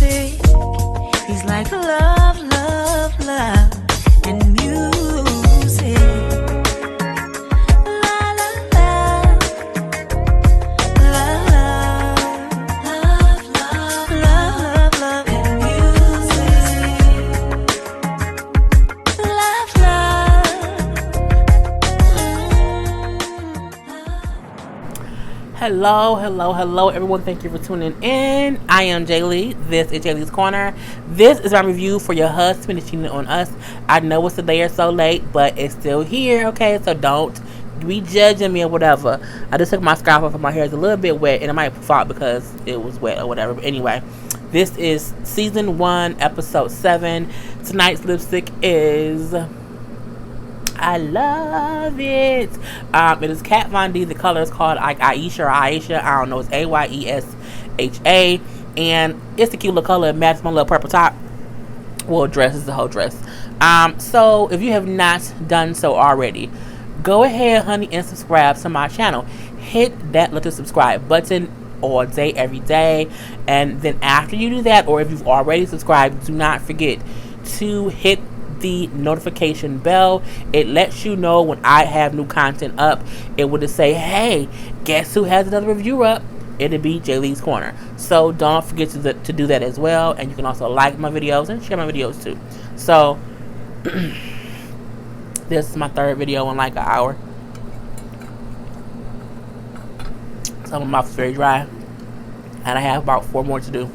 music. He's like love, love, love, and music. La la la, love, love, love, love, love, love, and music. Love, Hello, everyone. Thank you for tuning in. I am Jay Lee. This is Jay Lee's Corner. This is my review for Your Husband Is Cheating on Us. I know it's a day or so late, but it's still here, okay? So don't be judging me or whatever. I just took my scarf off and my hair is a little bit wet, and it might fall because it was wet or whatever. But anyway, this is Season 1, Episode 7. Tonight's lipstick is... I love it. It is Kat Von D. The color is called Aisha or Aisha. I don't know. It's Ayesha. And it's a cute little color. It matches my little purple top. Well, dress is the whole dress. So if you have not done so already, go ahead, honey, and subscribe to my channel. Hit that little subscribe button all day, every day. And then after you do that, or if you've already subscribed, do not forget to hit the notification bell. It lets you know when I have new content up. It would just say, hey, guess who has another review up? It'll be Jay Lee's Corner. So don't forget to do that as well. And you can also like my videos and share my videos too. So this is my third video in like an hour. So my mouth is very dry, and I have about 4 more to do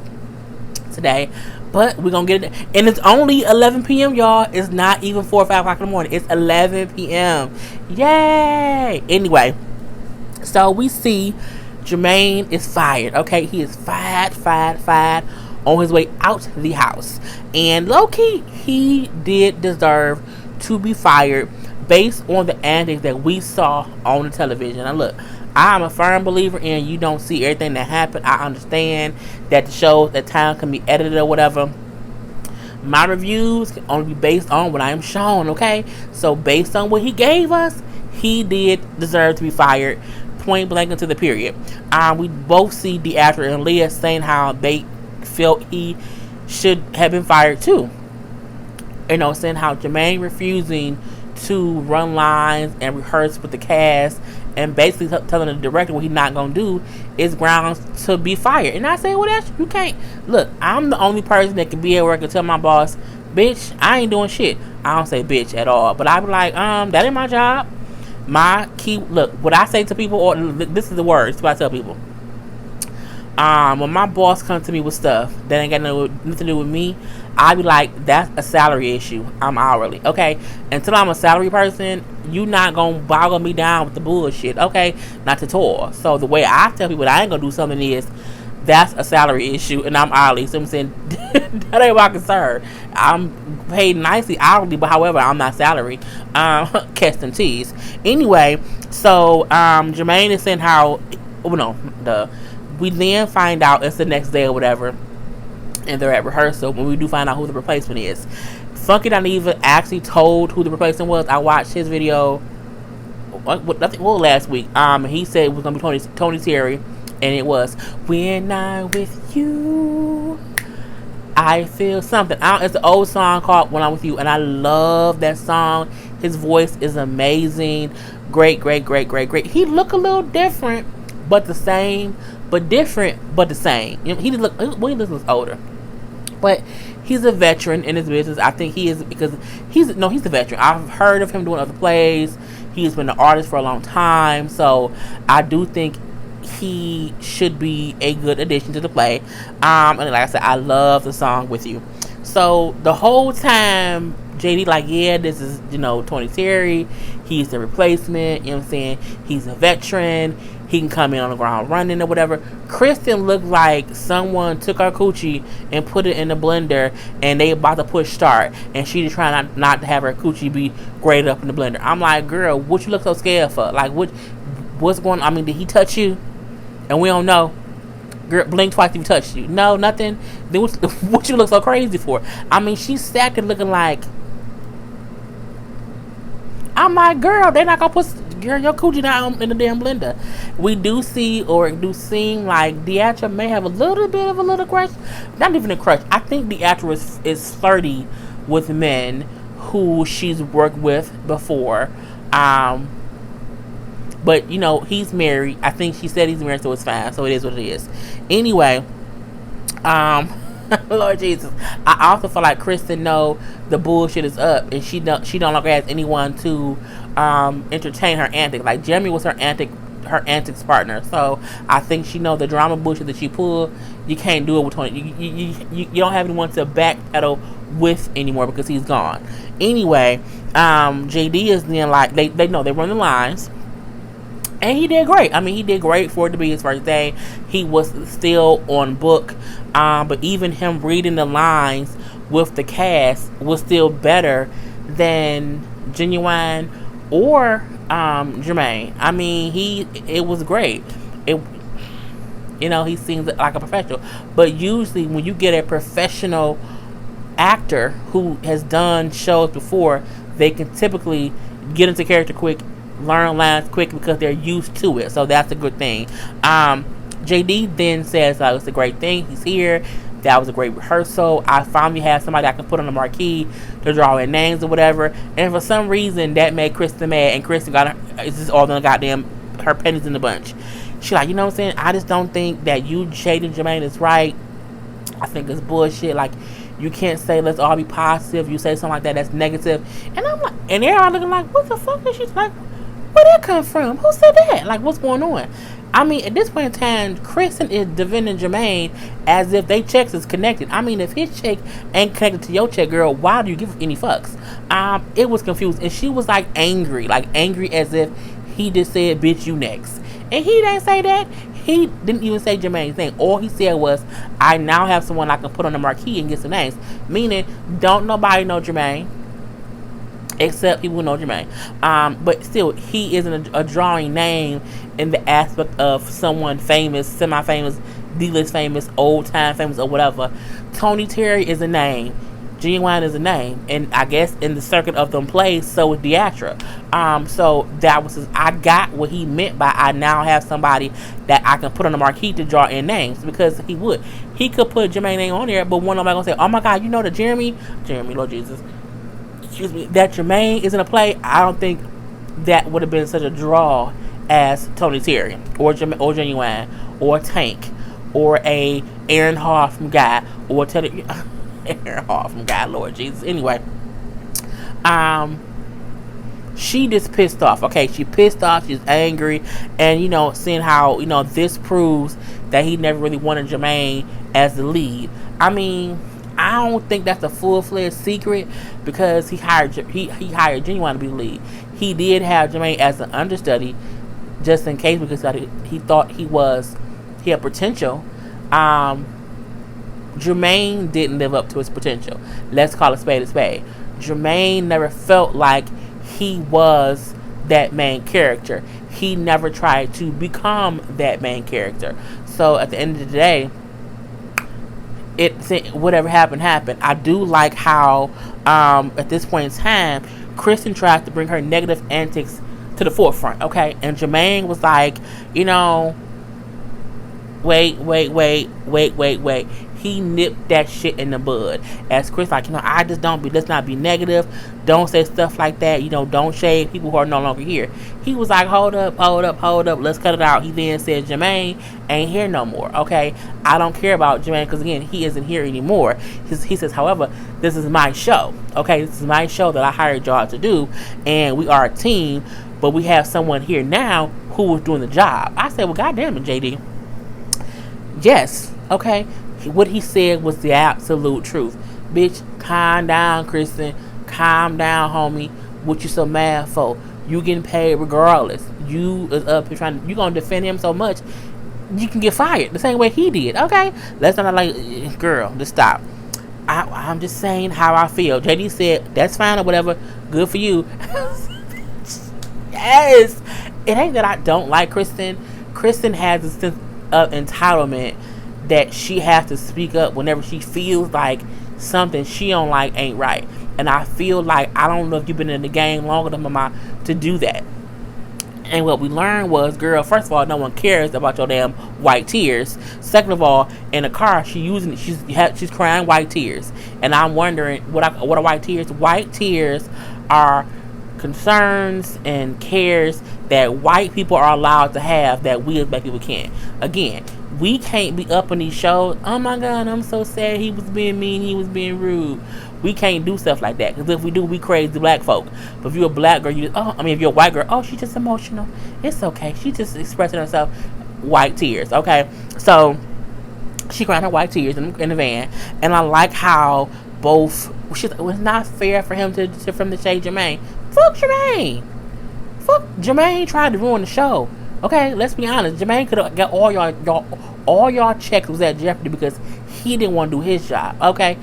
today. But we're going to get it. And it's only 11 p.m., y'all. It's not even 4 or 5 o'clock in the morning. It's 11 p.m. Yay! Anyway, so we see Jermaine is fired. Okay, he is fired on his way out the house. And low-key, he did deserve to be fired based on the antics that we saw on the television. Now, look, I'm a firm believer in you don't see everything that happened. I understand that the show at time can be edited or whatever. My reviews can only be based on what I am shown, okay? So based on what he gave us, he did deserve to be fired, point blank into the period. We both see the actor and Leah saying how they felt he should have been fired too. You know, saying how Jermaine refusing to run lines and rehearse with the cast and basically telling the director what he's not gonna do is grounds to be fired. And I say, well, that's, you can't. Look, I'm the only person that can be at work and tell my boss, bitch, I ain't doing shit. I don't say bitch at all, but I be like, that ain't my job. My key, look, what I say to people, or this is the words what I tell people. When my boss comes to me with stuff that ain't got nothing to do with me, I be like, that's a salary issue. I'm hourly, okay? Until I'm a salary person, you not gonna boggle me down with the bullshit, okay? Not to tour. So the way I tell people that I ain't gonna do something is, that's a salary issue, and I'm hourly. So I'm saying, that ain't my concern. I'm paid nicely hourly, but however, I'm not salary. Catch them teas. Anyway, so Jermaine is saying how, we then find out it's the next day or whatever, and they're at rehearsal when we do find out who the replacement is. Funky not even actually told who the replacement was. I watched his video, I think last week. He said it was gonna be Tony Terry, and it was "When I'm with you, I feel something." It's an old song called "When I'm with You," and I love that song. His voice is amazing, great. He look a little different, but the same. But different, but the same. You know, he looks older, but he's a veteran in his business. I think he is because he's a veteran. I've heard of him doing other plays. He's been an artist for a long time, so I do think he should be a good addition to the play. And like I said, I love the song "With You." So the whole time, JD like, yeah, this is Tony Terry. He's the replacement. You know what I'm saying? He's a veteran. He can come in on the ground running or whatever. Kristen looked like someone took her coochie and put it in the blender and they about to push start. And she just trying not to have her coochie be grated up in the blender. I'm like, girl, what you look so scared for? Like, what's going on? I mean, did he touch you? And we don't know. Girl, blink twice if he touched you. No, nothing. Then what you look so crazy for? I mean, she sat there looking like... I'm like, girl, they're not gonna put... girl, your coochie not in the damn blender. We do see, or do seem like Deatra may have a little bit of a little crush. Not even a crush. I think Deatra is flirty with men who she's worked with before. But, you know, he's married. I think she said he's married, so it's fine. So it is what it is. Anyway, Lord Jesus. I also feel like Kristen know the bullshit is up, and she no longer has anyone to entertain her antics. Like, Jeremy was her antics partner. So I think she know the drama bullshit that she pulled. You can't do it with Tony. You don't have anyone to backpedal with anymore because he's gone. Anyway, JD is then like they know they run the lines. And he did great. I mean, he did great for it to be his first day. He was still on book. But even him reading the lines with the cast was still better than Genuine or Jermaine. I mean, it was great. He seems like a professional. But usually when you get a professional actor who has done shows before, they can typically get into character quick, learn lines quick because they're used to it. So that's a good thing. JD then says it's a great thing. He's here. That was a great rehearsal. I finally have somebody I can put on the marquee to draw in names or whatever. And for some reason that made Kristen mad, and Kristen it's just all the goddamn her pennies in the bunch. She like, you know what I'm saying? I just don't think that you shading Jermaine is right. I think it's bullshit. Like, you can't say let's all be positive. You say something like that, that's negative. And I'm like, and they're all looking like, what the fuck is she like? Where that come from? Who said that? Like, what's going on? I mean, at this point in time, Kristen is defending Jermaine as if they checks is connected. I mean, if his check ain't connected to your check, girl, why do you give any fucks? It was confused, and she was like angry as if he just said, bitch, you next. And he didn't say that. He didn't even say Jermaine's name. All he said was, I now have someone I can put on the marquee and get some names. Meaning, don't nobody know Jermaine except people who know Jermaine. But still, he isn't a drawing name in the aspect of someone famous, semi-famous, D-list famous, old-time famous, or whatever. Tony Terry is a name. Genuine is a name. And I guess in the circuit of them plays, so is Deatra. So that was I got what he meant by I now have somebody that I can put on the marquee to draw in names, because he would. He could put Jermaine name on there, but one nobody gonna say, oh my God, you know that Jeremy, Lord Jesus, excuse me, that Jermaine is in a play. I don't think that would have been such a draw as Tony Terry or Genuine or Tank or a Aaron Hoffman guy or Aaron Hoffman guy, Lord Jesus. Anyway, she just pissed off. Okay, she pissed off. She's angry, and seeing how this proves that he never really wanted Jermaine as the lead. I mean, I don't think that's a full-fledged secret, because he hired Genuine to be the lead. He did have Jermaine as an understudy just in case, because he thought he had potential. Jermaine didn't live up to his potential. Let's call a spade a spade. Jermaine never felt like he was that main character. He never tried to become that main character. So at the end of the day, whatever happened. I do like how at this point in time, Kristen tried to bring her negative antics to the forefront, okay? And Jermaine was like, wait. He nipped that shit in the bud. As Chris, like, let's not be negative. Don't say stuff like that. Don't shade people who are no longer here. He was like, hold up. Let's cut it out. He then said, Jermaine ain't here no more. Okay. I don't care about Jermaine, because again, he isn't here anymore. He says, however, this is my show. Okay. This is my show that I hired y'all to do. And we are a team, but we have someone here now who was doing the job. I said, well, goddamn it, JD. Yes. Okay. What he said was the absolute truth. Bitch, calm down, Kristen. Calm down, homie. What you so mad for? You getting paid regardless. You is up here you gonna defend him so much, you can get fired the same way he did. Okay? Let's not like, girl, just stop. I'm just saying how I feel. JD said, that's fine or whatever. Good for you. Yes. It ain't that I don't like Kristen. Kristen has a sense of entitlement that she has to speak up whenever she feels like something she don't like ain't right. And I feel like, I don't know if you've been in the game longer than Mama to do that. And what we learned was, girl, first of all, no one cares about your damn white tears. Second of all, in the car, she's crying white tears. And I'm wondering, what are white tears? White tears are concerns and cares that white people are allowed to have that we as black people can't. Again, we can't be up on these shows. Oh my God, I'm so sad. He was being mean. He was being rude. We can't do stuff like that, because if we do, we crazy black folk. But if you're a black girl, if you're a white girl, she's just emotional. It's okay. She's just expressing herself. White tears. Okay, so she cried her white tears in the van, and I like how both. It was not fair for him to shade Jermaine. Fuck Jermaine. Fuck Jermaine tried to ruin the show. Okay, let's be honest. Jermaine could have got all y'all checks was at jeopardy because he didn't want to do his job. Okay,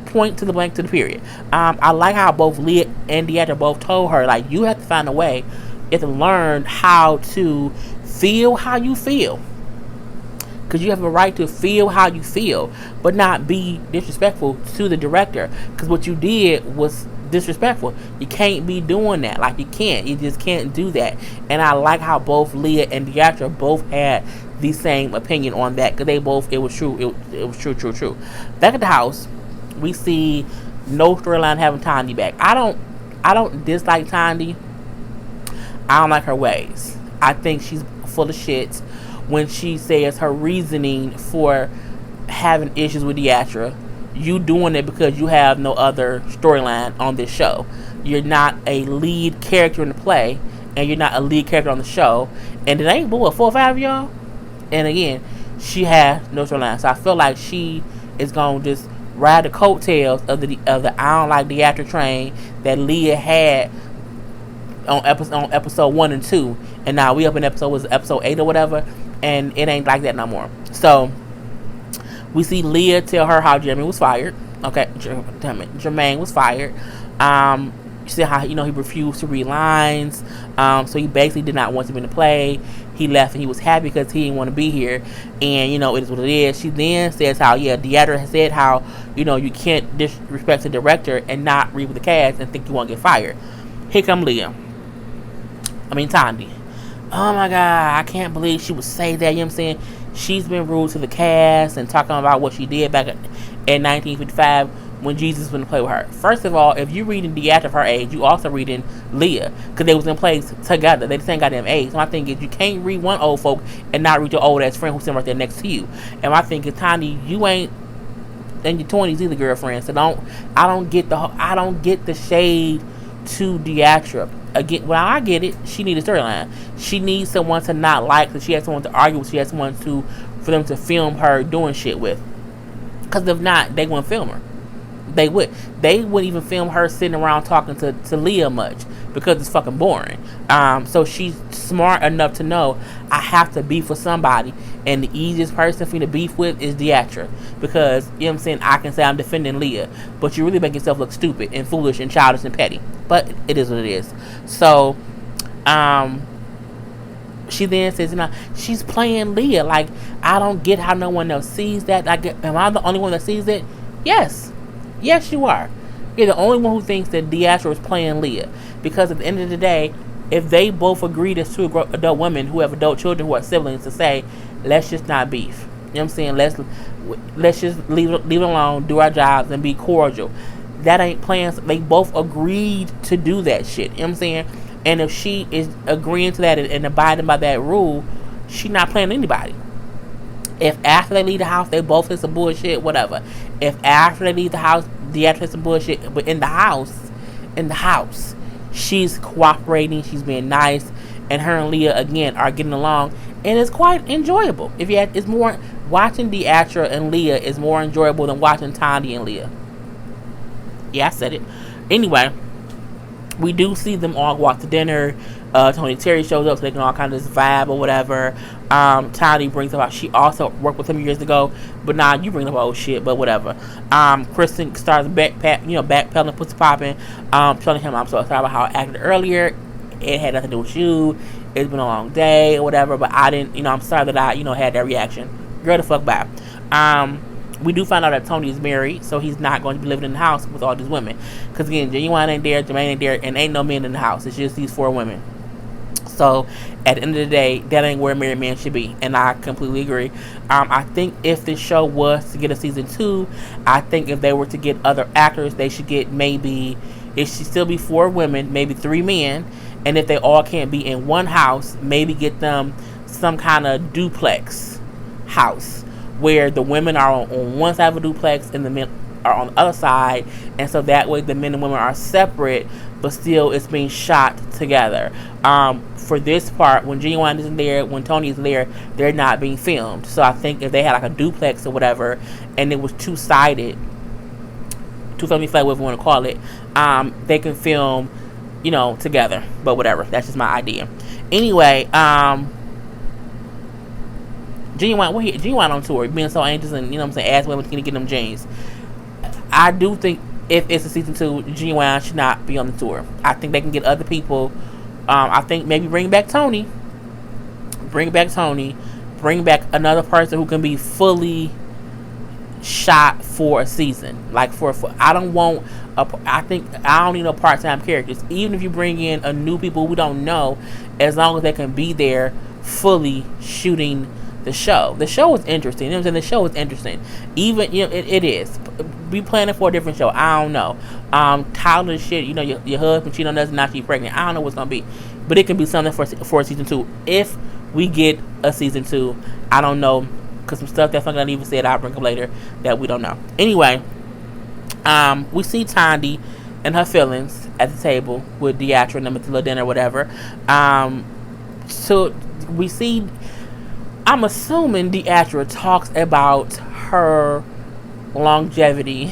point to the blank to the period. I like how both Leah and Deidre both told her, like, you have to find a way to learn how to feel how you feel, because you have a right to feel how you feel, but not be disrespectful to the director, because what you did was disrespectful. You can't be doing that. Like, you just can't do that. And I like how both Leah and Deidre both had the same opinion on that, because it was true. It was true. Back at the house, we see no storyline having Tandy back. I don't dislike Tandy. I don't like her ways. I think she's full of shit when she says her reasoning for having issues with Deidre. You doing it because you have no other storyline on this show. You're not a lead character in the play, and you're not a lead character on the show. And it ain't 4 or 5 of y'all. And again, she has no storyline. So I feel like she is gonna just ride the coattails of the I don't like Deidre train that Leah had on episode 1 and 2, and now we up in episode 8 or whatever, and it ain't like that no more. So we see Leah tell her how Jermaine was fired. Okay, Jermaine was fired. You see how he refused to read lines. So he basically did not want him in the play. He left and he was happy because he didn't want to be here. And it is what it is. She then says how Deidre has said how you can't disrespect the director and not read with the cast and think you won't get fired. Here come Leah. Tandy. Oh my God, I can't believe she would say that. You know what I'm saying? She's been rude to the cast and talking about what she did back in 1955 when Jesus was in the play with her. First of all, if you're reading Deidre of her age, you also reading Leah, because they was in plays together. They the same goddamn age. So my thing is, you can't read one old folk and not read your old ass friend who's sitting right there next to you. And my thing is, Tiny, you ain't in your 20s either, girlfriend. So I don't get the shade to Deidre. Again, well, I get it. She needs a storyline. She needs someone to not like, because she has someone to argue with. She has someone for them to film her doing shit with. Because if not, they wouldn't film her. They wouldn't even film her sitting around talking to Leah much, because it's fucking boring. So she's smart enough to know, I have to beef with somebody, and the easiest person for me to beef with is Deidre, because you know what I'm saying, I can say I'm defending Leah, but you really make yourself look stupid and foolish and childish and petty. But it is what it is. So she then says, she's playing Leah. Like, I don't get how no one else sees that. Am I the only one that sees it? Yes, you are. You're the only one who thinks that Deidre is playing Leah. Because at the end of the day, if they both agreed as two adult women who have adult children who are siblings to say, let's just not beef. You know what I'm saying? Let's just leave it alone, do our jobs, and be cordial. That ain't playing. They both agreed to do that shit. You know what I'm saying? And if she is agreeing to that and abiding by that rule, she's not playing anybody. If after they leave the house, they both hit some bullshit, whatever. If after they leave the house, Deidre hit some bullshit, but in the house, she's cooperating, she's being nice, and her and Leah again are getting along, and it's quite enjoyable. It's more watching Deidre and Leah is more enjoyable than watching Tandy and Leah. Yeah, I said it. Anyway, we do see them all go out to dinner. Tony Terry shows up so they can all kind of just vibe or whatever. Tiny brings up how she also worked with him years ago, but nah, you bring up old shit, but whatever. Kristen starts backpedaling, puts popping, telling him I'm so sorry about how I acted earlier. It had nothing to do with you. It's been a long day or whatever, but I didn't, I'm sorry that I, had that reaction. Girl, the fuck back. We do find out that Tony is married, so he's not going to be living in the house with all these women. Because again, Genuine ain't there, Jermaine ain't there, and ain't no men in the house. It's just these 4 women. So at the end of the day, that ain't where Married Man should be, and I completely agree. I think if this show was to get a season 2, I think if they were to get other actors, they should get maybe, it should still be 4 women, maybe 3 men, and if they all can't be in one house, maybe get them some kind of duplex house where the women are on one side of a duplex and the men are on the other side, and so that way the men and women are separate, but still it's being shot together. For this part, when Genuine isn't there, when Tony is there, they're not being filmed. So I think if they had like a duplex or whatever, and it was two-sided, two-family flat, whatever you want to call it, they can film, together. But whatever, that's just my idea. Anyway, Genuine on tour, being so anxious and, ask women to get them jeans. I do think if it's a season 2, Genuine should not be on the tour. I think they can get other people. I think maybe bring back Tony. Bring back another person who can be fully shot for a season. Like I don't need no part-time characters. Even if you bring in a new people we don't know, as long as they can be there fully shooting the show. The show is interesting. The show is interesting. Even, it is. Be planning for a different show. I don't know. Tyler shit, your husband cheating on us and now she's pregnant. I don't know what's going to be. But it can be something for season 2. If we get a season 2, I don't know. Because some stuff that's not going to even say it, I'll bring up later, that we don't know. Anyway, we see Tandy and her feelings at the table with Deatra and them at the little dinner or whatever. So we see, I'm assuming Deatra talks about her longevity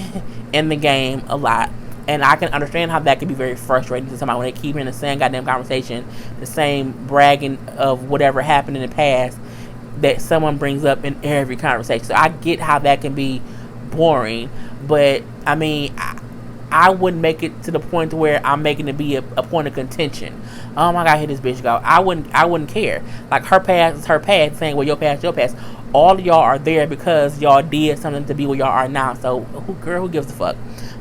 in the game a lot, and I can understand how that can be very frustrating to somebody when they keep hearing the same goddamn conversation, the same bragging of whatever happened in the past that someone brings up in every conversation. So I get how that can be boring, but I mean, I wouldn't make it to the point to where I'm making it be a point of contention. Oh my God, here this bitch go. I wouldn't care. Like, her past is her past, saying, well, your past is your past. All of y'all are there because y'all did something to be where y'all are now. So, who gives a fuck?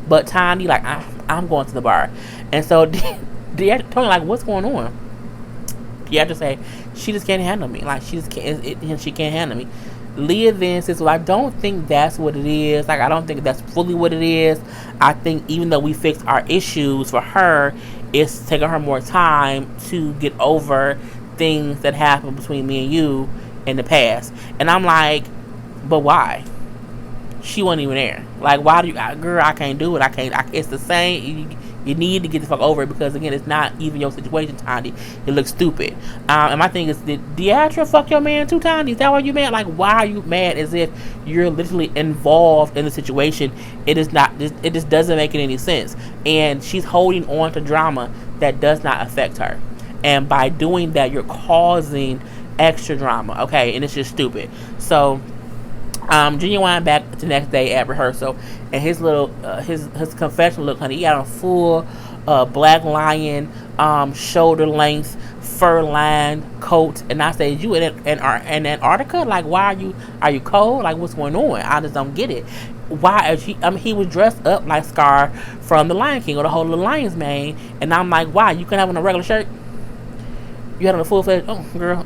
But Tiny, like, I'm going to the bar. And so, Tony, like, what's going on? Deatra say, she just can't handle me. Like, she can't handle me. Leah then says, well, I don't think that's what it is. Like, I don't think that's fully what it is. I think even though we fixed our issues, for her, it's taking her more time to get over things that happened between me and you in the past. And I'm like, but why? She wasn't even there. Like, why do you, girl, I can't do it. It's the same. You need to get the fuck over it, because again, it's not even your situation, Tiny. It looks stupid. And my thing is, did Deatra fuck your man too, Tiny? Is that why you mad? Like, why are you mad as if you're literally involved in the situation? It is not. It just doesn't make any sense. And she's holding on to drama that does not affect her. And by doing that, you're causing extra drama. Okay, and it's just stupid. So, Genuine back the next day at rehearsal, and his little his confessional look, honey. He had a full black lion shoulder length fur lined coat, and I said, you in Antarctica? Like, why are you cold? Like, what's going on? I just don't get it. Why is he? I mean, he was dressed up like Scar from The Lion King, or the whole of the Lion's Mane, and I'm like, why? You couldn't have on a regular shirt? You had on a full fledged. Oh, girl.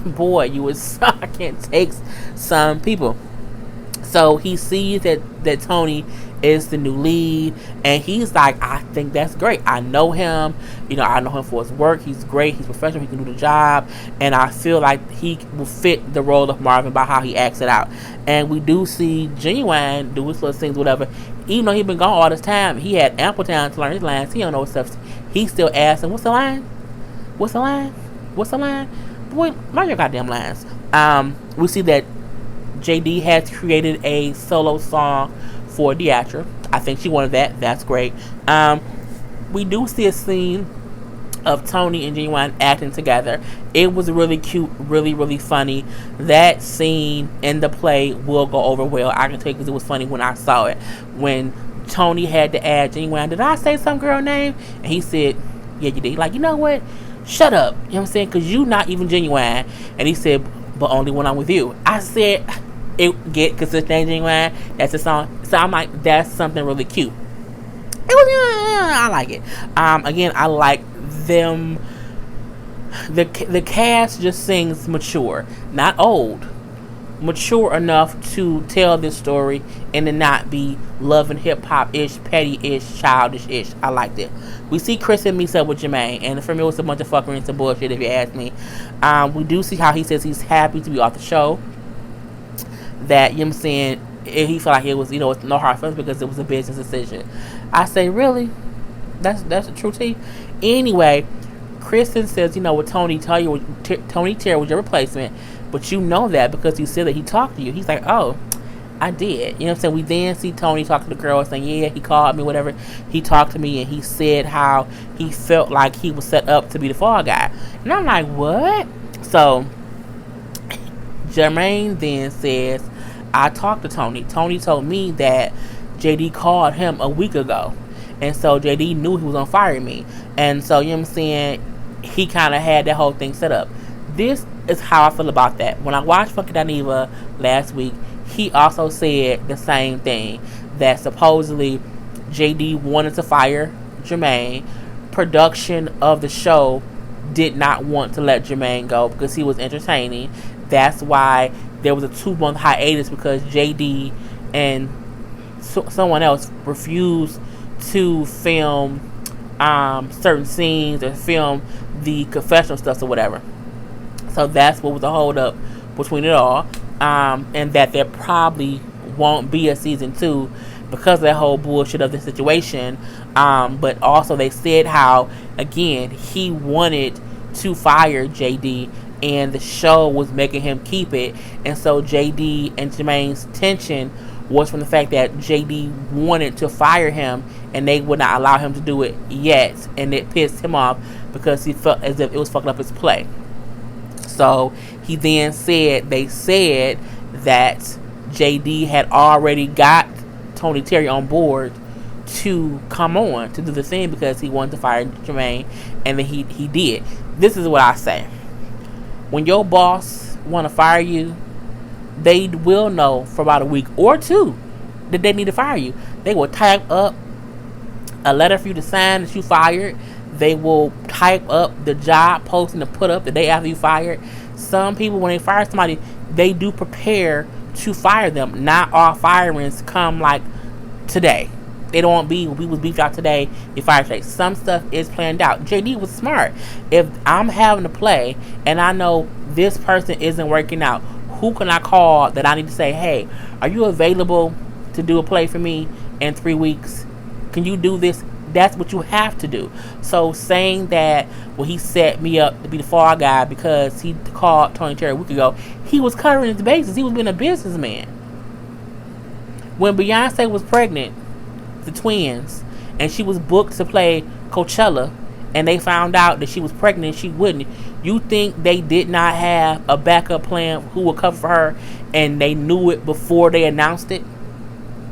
Boy, you was sucking takes some people. So he sees that Tony is the new lead, and he's like, I think that's great. I know him. I know him for his work. He's great. He's professional. He can do the job, and I feel like he will fit the role of Marvin by how he acts it out. And we do see Genuine do his little things, whatever. Even though he's been gone all this time, he had ample time to learn his lines. He don't know what stuff. He still asking, "What's the line? What's the line? What's the line?" Boy, learn your goddamn lines. We see that JD has created a solo song for Deatra. I think she wanted that. That's great. We do see a scene of Tony and Genuine acting together. It was really cute, really, really funny. That scene in the play will go over well. I can tell you, because it was funny when I saw it. When Tony had to add Genuine, did I say some girl name? And he said, yeah, you did. Like, you know what? Shut up. You know what I'm saying? Because you not even Genuine. And he said, but only when I'm with you. I said, because it's name Genuine. That's the song. So I'm like, that's something really cute. It was, I like it. Again, I like them The cast just seems mature, not old, mature enough to tell this story and to not be Love and Hip Hop ish, petty ish, childish ish. I liked it. We see Chris and meets up with Jermaine, and for me, it was a bunch of fuckery and some bullshit, if you ask me. We do see how he says he's happy to be off the show. That, you know what I'm saying, he felt like it was, it's no hard feelings because it was a business decision. I say, really? That's the true tea? Anyway, Kristen says, with Tony Terry was your replacement, but you know that because you said that he talked to you. He's like, oh, I did. You know what I'm saying? We then see Tony talk to the girl saying, yeah, he called me, whatever. He talked to me and he said how he felt like he was set up to be the fall guy. And I'm like, what? So, Jermaine then says, I talked to Tony. Tony told me that JD called him a week ago. And so JD knew he was going to fire me. And so, you know what I'm saying? He kind of had that whole thing set up. This is how I feel about that. When I watched Funky Dineva last week, he also said the same thing. That supposedly JD wanted to fire Jermaine. Production of the show did not want to let Jermaine go because he was entertaining. That's why there was a 2-month hiatus because JD and someone else refused to film certain scenes or film the confessional stuff or whatever. So that's what was the hold up between it all. And that there probably won't be a season 2 because of that whole bullshit of the situation. But also they said how, again, he wanted to fire JD and the show was making him keep it. And so JD and Jermaine's tension was from the fact that JD wanted to fire him and they would not allow him to do it yet. And it pissed him off because he felt as if it was fucking up his play. So he then said, they said that JD had already got Tony Terry on board to come on to do the thing because he wanted to fire Jermaine, and then he did. This is what I say. When your boss want to fire you, they will know for about a week or 2 that they need to fire you. They will type up a letter for you to sign that you fired. They will type up the job posting to put up the day after you fired. Some people, when they fire somebody, they do prepare to fire them. Not all firings come like today. They don't be, we was beefed out today, you fire today. Some stuff is planned out. JD was smart. If I'm having to play and I know this person isn't working out, who can I call that I need to say, hey, are you available to do a play for me in 3 weeks? Can you do this? That's what you have to do. So saying that, well, he set me up to be the fall guy because he called Tony Terry a week ago, he was covering his bases. He was being a businessman. When Beyonce was pregnant, the twins, and she was booked to play Coachella, and they found out that she was pregnant and she wouldn't, you think they did not have a backup plan who would cover for her, and they knew it before they announced it?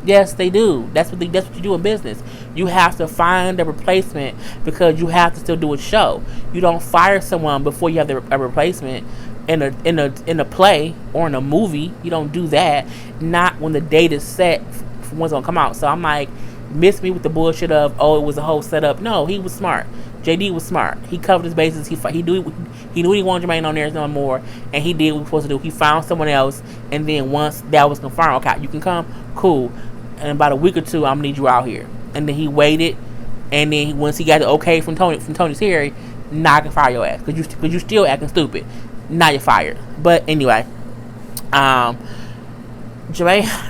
Yes, they do. That's what you do in business. You have to find a replacement because you have to still do a show. You don't fire someone before you have a replacement in a play or in a movie. You don't do that. Not when the date is set for when's gonna come out. So I'm like, miss me with the bullshit of, oh, it was a whole setup. No, he was smart. JD was smart. He covered his bases. He knew he wanted Jermaine on there no more, and he did what he was supposed to do. He found someone else, and then once that was confirmed, okay, you can come, cool. And about a week or 2, I'm gonna need you out here. And then he waited, and then once he got the okay from Tony Terry, now I can fire your ass because you still acting stupid. Now you're fired. But anyway, Jermaine,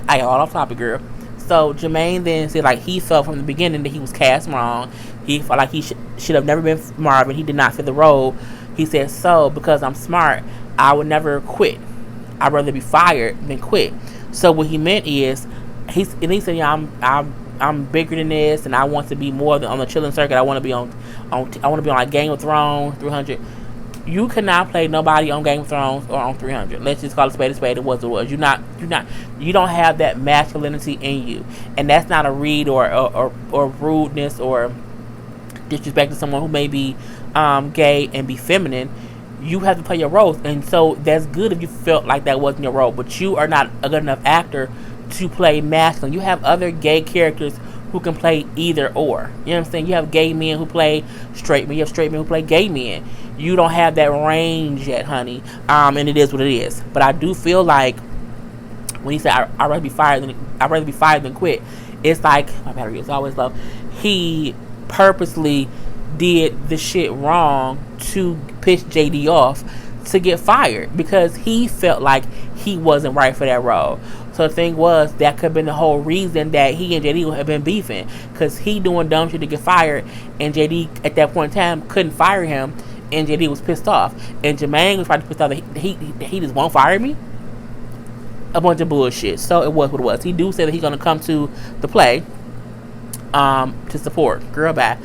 I got all off topic, girl. So Jermaine then said like he felt from the beginning that he was cast wrong. He felt like he should have never been Marvin. He did not fit the role. He said, so because I'm smart, I would never quit. I'd rather be fired than quit. So what he meant is, he said, yeah, I'm bigger than this, and I want to be more than on the chilling circuit. I want to be on I want to be on like Game of Thrones 300. You cannot play nobody on Game of Thrones or on 300. Let's just call it a spade. It was what it was. You don't have that masculinity in you, and that's not a read or rudeness or disrespect to someone who may be gay and be feminine. You have to play your roles, and so that's good if you felt like that wasn't your role. But you are not a good enough actor to play masculine. You have other gay characters who can play either or. You know what I'm saying? You have gay men who play straight men. You have straight men who play gay men. You don't have that range yet, honey. And it is what it is. But I do feel like when he said I'd rather be fired than quit, it's like my battery is always low. He purposely did the shit wrong to piss JD off to get fired because he felt like he wasn't right for that role. So the thing was, that could have been the whole reason that he and JD have been beefing, because he doing dumb shit to get fired, and JD at that point in time couldn't fire him, and JD was pissed off, and Jermaine was probably pissed off that he just won't fire me. A bunch of bullshit. So it was what it was. He do say that he's gonna come to the play to support. Girl, bye.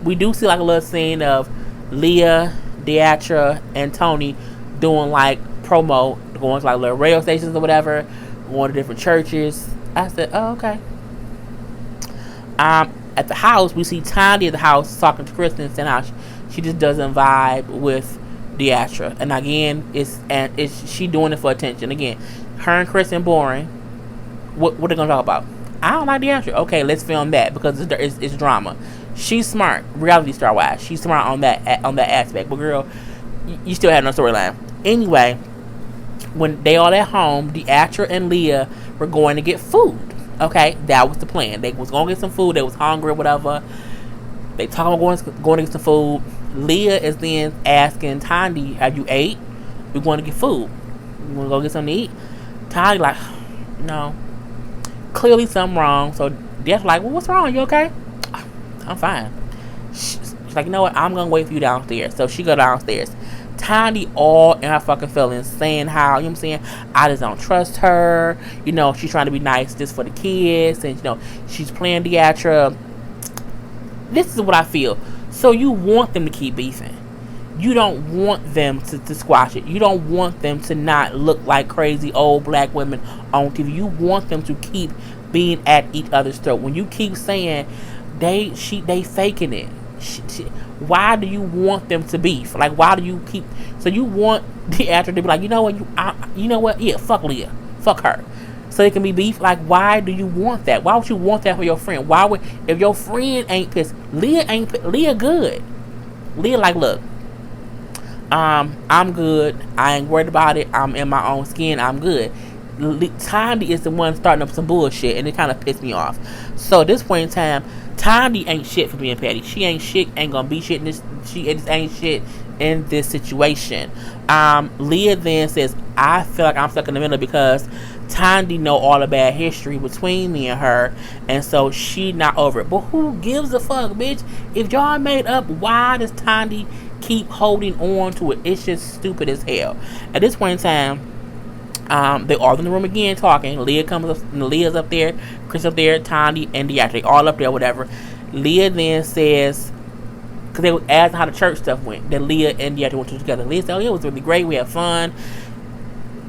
We do see like a little scene of Leah, Deatra, and Tony doing like promo, going to like little radio stations or whatever, going to different churches. I said, oh, okay. At the house, we see Tiny at the house talking to Kristen and saying how she just doesn't vibe with Deatra. And again, it's she doing it for attention. Again, her and Kristen boring. What are they gonna talk about? I don't like Deatra. Okay, let's film that because it's drama. She's smart, reality star wise. She's smart on that aspect. But girl, you still have no storyline. Anyway, when they all at home, Deatra and Leah were going to get food. Okay, that was the plan. They was going to get some food. They was hungry or whatever. They talking about going to get some food. Leah is then asking Tandy, have you ate? We're going to get food. You want to go get something to eat? Tandy like, no. Clearly something wrong. So Death's like, well, what's wrong? You okay? I'm fine. She's like, you know what? I'm going to wait for you downstairs. So she go downstairs. Tandy all in her fucking feelings, saying how, you know what I'm saying, I just don't trust her. You know, she's trying to be nice just for the kids. And, you know, she's playing Deatra. This is what I feel. So you want them to keep beefing. You don't want them to squash it. You don't want them to not look like crazy old black women on TV. You want them to keep being at each other's throat. When you keep saying they faking it, why do you want them to beef? Like, why do you keep? So you want the actor to be like, you know what? Yeah, fuck Leah, fuck her. So it can be beef. Like, why do you want that? Why would you want that for your friend? Why would, if your friend ain't pissed? Leah good. Leah like, look, I'm good. I ain't worried about it. I'm in my own skin. I'm good. Tandy is the one starting up some bullshit, and it kind of pissed me off. So at this point in time, Tandy ain't shit for being petty. She ain't shit. Ain't gonna be shit in this. She just ain't shit in this situation. Leah then says, I feel like I'm stuck in the middle because Tandy know all the bad history between me and her, and so she not over it. But who gives a fuck, bitch? If y'all made up, why does Tandy keep holding on to it? It's just stupid as hell. At this point in time, they all in the room again talking. Leah comes up, Leah's up there, Chris up there, Tandy and Deatra, they all up there, whatever. Leah then says, because they were asking how the church stuff went, that Leah and Deatra went to together. Leah said, oh yeah, it was really great, we had fun.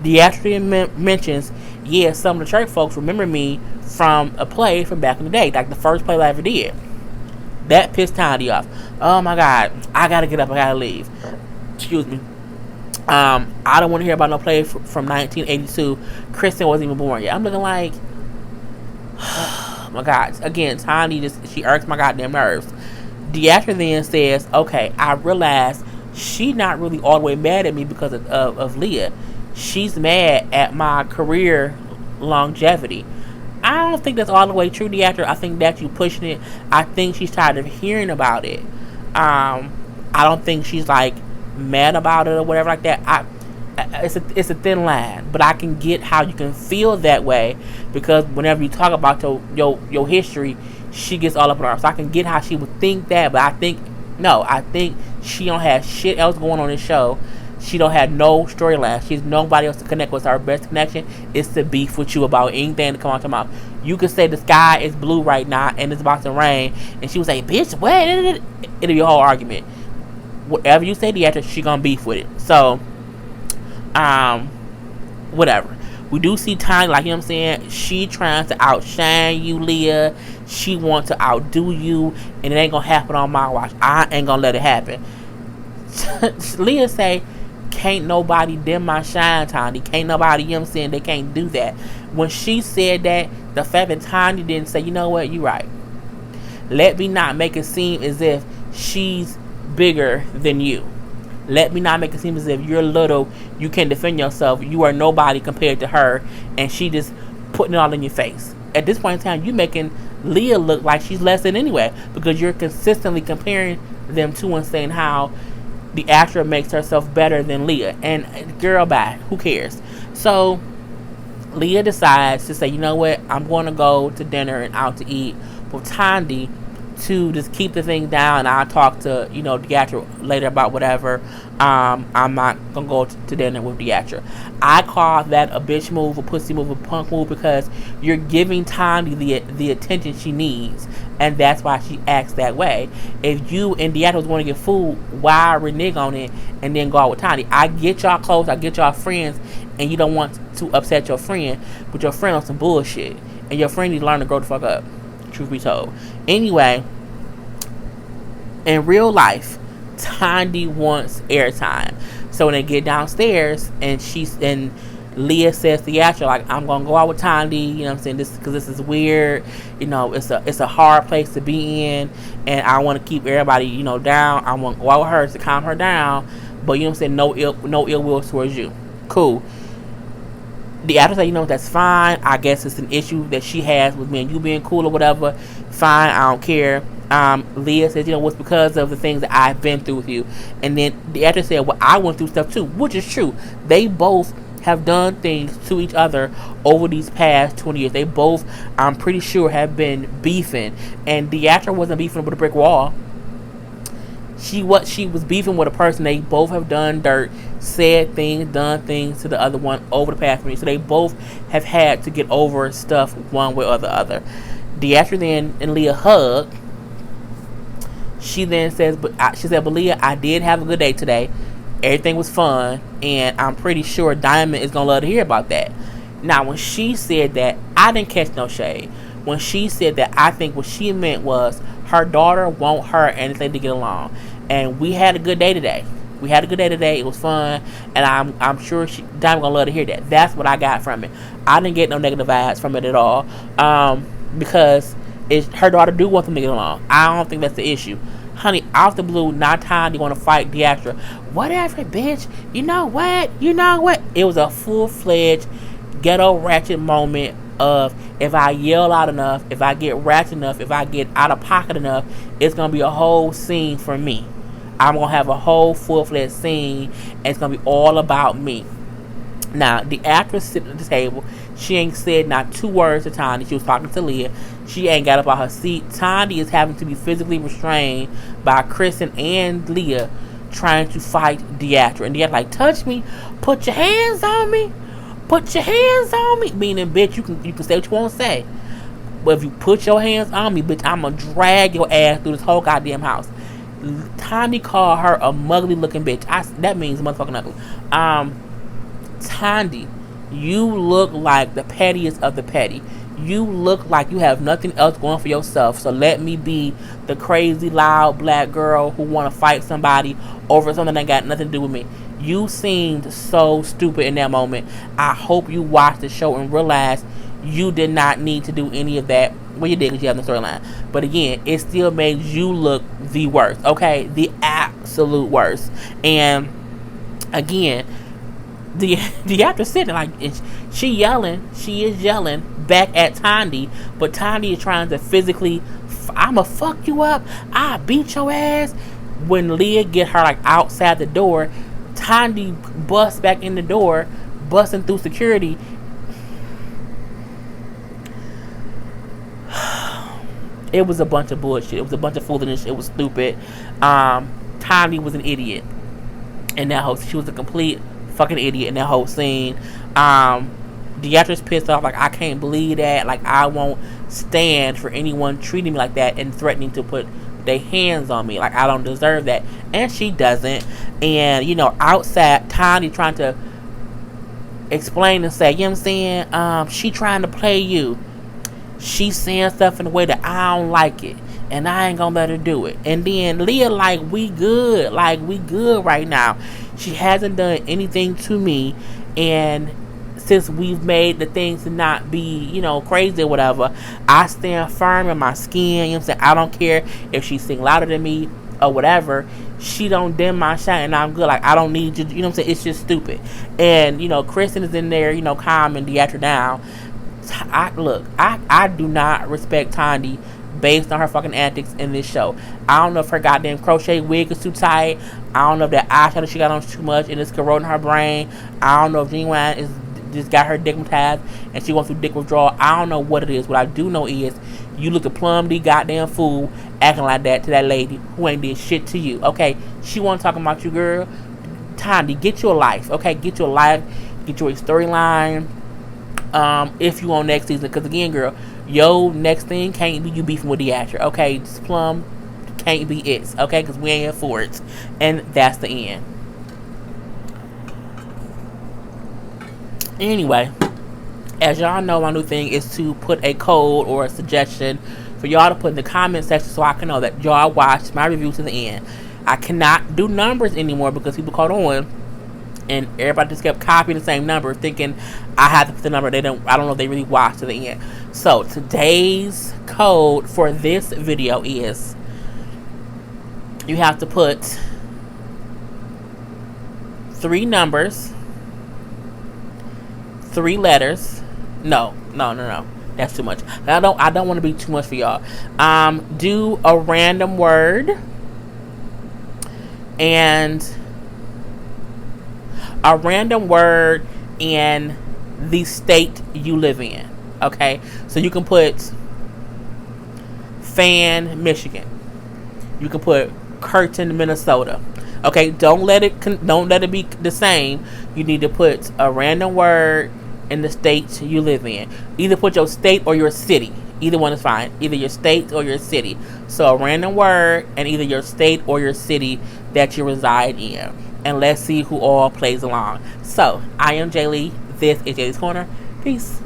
Deatra mentions, yeah, some of the church folks remember me from a play from back in the day, like the first play I ever did. That pissed Tandy off. Oh my god, I gotta get up, I gotta leave. Excuse me. I don't want to hear about no play from 1982. Kristen wasn't even born yet. I'm looking like, oh my god. Again, Tandy she irks my goddamn nerves. Deatra then says, okay, I realize she's not really all the way mad at me because of Leah. She's mad at my career longevity. I don't think that's all the way true, Deatra. I think that you pushing it. I think she's tired of hearing about it. I don't think she's like mad about it or whatever like that. It's a thin line, but I can get how you can feel that way because whenever you talk about your history, she gets all up in arms. So I can get how she would think that, but I think she don't have shit else going on in this show. She don't have no storyline. She's nobody else to connect with. Her best connection is to beef with you about anything to come out her mouth. You could say the sky is blue right now and it's about to rain, and she would say, "Bitch, what?" It'll be a whole argument. Whatever you say, Deatra, she gonna beef with it. So, whatever. We do see Tiny, like, you know what I'm saying, she trying to outshine you, Leah. She wants to outdo you, and it ain't gonna happen on my watch. I ain't gonna let it happen. Leah say, can't nobody dim my shine, Tiny. Can't nobody, you know what I'm saying, they can't do that. when she said that, the fact that Tanya didn't say, you know what, you right. Let me not make it seem as if she's bigger than you. Let me not make it seem as if you're little, you can't defend yourself, you are nobody compared to her, and she just putting it all in your face. At this point in time, you making Leah look like she's less than anyway, because you're consistently comparing them to and saying how the actress makes herself better than Leah. And girl, bye. Who cares? So Leah decides to say, you know what, I'm going to go to dinner and out to eat with Tandy to just keep the thing down. I'll talk to, Deatra later about whatever. I'm not going to go to dinner with Deatra. I call that a bitch move, a pussy move, a punk move, because you're giving Tandy the attention she needs. And that's why she acts that way. If you and Deatra was going to get food, why renege on it and then go out with Tandy? I get y'all close, I get y'all friends, and you don't want to upset your friend, but your friend on some bullshit. And your friend needs to learn to grow the fuck up. Truth be told. Anyway, in real life, Tandy wants airtime. So when they get downstairs and Leah says to Deatra, like, I'm gonna go out with Tandy, you know what I'm saying, because this is weird, it's a hard place to be in, and I want to keep everybody, down. I want to go out with her to calm her down, but you know what I'm saying, no ill will towards you. Cool. The actor said, that's fine. I guess it's an issue that she has with me and you being cool or whatever. Fine, I don't care. Leah says, it's because of the things that I've been through with you. And then the actor said, well, I went through stuff too, which is true. They both have done things to each other over these past 20 years. They both, I'm pretty sure, have been beefing. And the actor wasn't beefing with a brick wall. She was beefing with a person. They both have done dirt, said things, done things to the other one over the past week. So they both have had to get over stuff one way or the other. Deatra then and Leah hug. She then says, but Leah, I did have a good day today. Everything was fun, and I'm pretty sure Diamond is gonna love to hear about that. Now, when she said that, I didn't catch no shade. When she said that, I think what she meant was her daughter won't hurt anything to get along. And we had a good day today. It was fun, and I'm sure Diamond gonna love to hear that. That's what I got from it. I didn't get no negative vibes from it at all, because her daughter do want them to get along. I don't think that's the issue. Honey, out the blue, not time you want to fight Deatra. Whatever, bitch. You know what? It was a full-fledged ghetto ratchet moment of, if I yell out enough, if I get ratchet enough, if I get out of pocket enough, it's going to be a whole scene for me. I'm going to have a whole full-fledged scene, and it's going to be all about me. Now, the actress sitting at the table, she ain't said not two words to Tandy. She was talking to Leah. She ain't got up out her seat. Tandy is having to be physically restrained by Kristen and Leah trying to fight Deatra. And Deatra like, touch me, put your hands on me, meaning, bitch, you can say what you want to say, but if you put your hands on me, bitch, I'm gonna drag your ass through this whole goddamn house. Tandy called her a mugly looking bitch. That means motherfucking ugly. Tandy, you look like the pettiest of the petty. You look like you have nothing else going for yourself. So let me be the crazy, loud black girl who want to fight somebody over something that got nothing to do with me. You seemed so stupid in that moment. I hope you watched the show and realized you did not need to do any of that. Well, you did because you have the storyline. But again, it still made you look the worst. Okay? The absolute worst. And again, the actor sitting like, she is yelling back at Tandy, but Tandy is trying to physically, I'ma fuck you up, I beat your ass. When Leah get her like outside the door, Tandy busts back in the door, busting through security. It was a bunch of bullshit. It was a bunch of foolishness. It was stupid. Tandy was an idiot in that whole. She was a complete fucking idiot in that whole scene. Deatra's pissed off, like, I can't believe that. Like, I won't stand for anyone treating me like that and threatening to put their hands on me. Like, I don't deserve that. And she doesn't. And, outside, Tandy trying to explain and say, you know what I'm saying? She trying to play you. She's saying stuff in a way that I don't like it. And I ain't gonna let her do it. And then Leah, like, we good. Like, we good right now. She hasn't done anything to me. And since we've made the things to not be, you know, crazy or whatever, I stand firm in my skin. You know what I'm saying? I don't care if she sing louder than me or whatever. She don't dim my shine and I'm good. Like, I don't need you. You know what I'm saying? It's just stupid. And, you know, Kristen is in there, you know, calming Deatra down. I do not respect Tandy based on her fucking antics in this show. I don't know if her goddamn crochet wig is too tight. I don't know if that eyeshadow she got on is too much and it's corroding her brain. I don't know if Genuine is just got her digmatized and she wants to dick withdrawal. I don't know what it is. What I do know is you look a plum D goddamn fool acting like that to that lady who ain't did shit to you. Okay, she wasn't talking about you, girl. Tandy, get you a life. Okay, get you a life. Get you a storyline. If you on next season, because again, girl, yo, next thing can't be you beefing with the actor. Okay, this plum can't be it. Okay, because we ain't here for it, and that's the end. Anyway, as y'all know, my new thing is to put a code or a suggestion for y'all to put in the comment section so I can know that y'all watched my review to the end. I cannot do numbers anymore because people caught on and everybody just kept copying the same number thinking I had to put the number. I don't know if they really watched to the end. So today's code for this video is you have to put 3 numbers, 3 letters. No. That's too much. I don't want to be too much for y'all. Do a random word and a random word in the state you live in. Okay, so you can put Fan, Michigan. You can put Curtin, Minnesota. Okay, don't let it be the same. You need to put a random word in the state you live in. Either put your state or your city. Either one is fine. Either your state or your city. So a random word and either your state or your city that you reside in. And let's see who all plays along. So, I am Jay Lee. This is Jaylee's Corner. Peace.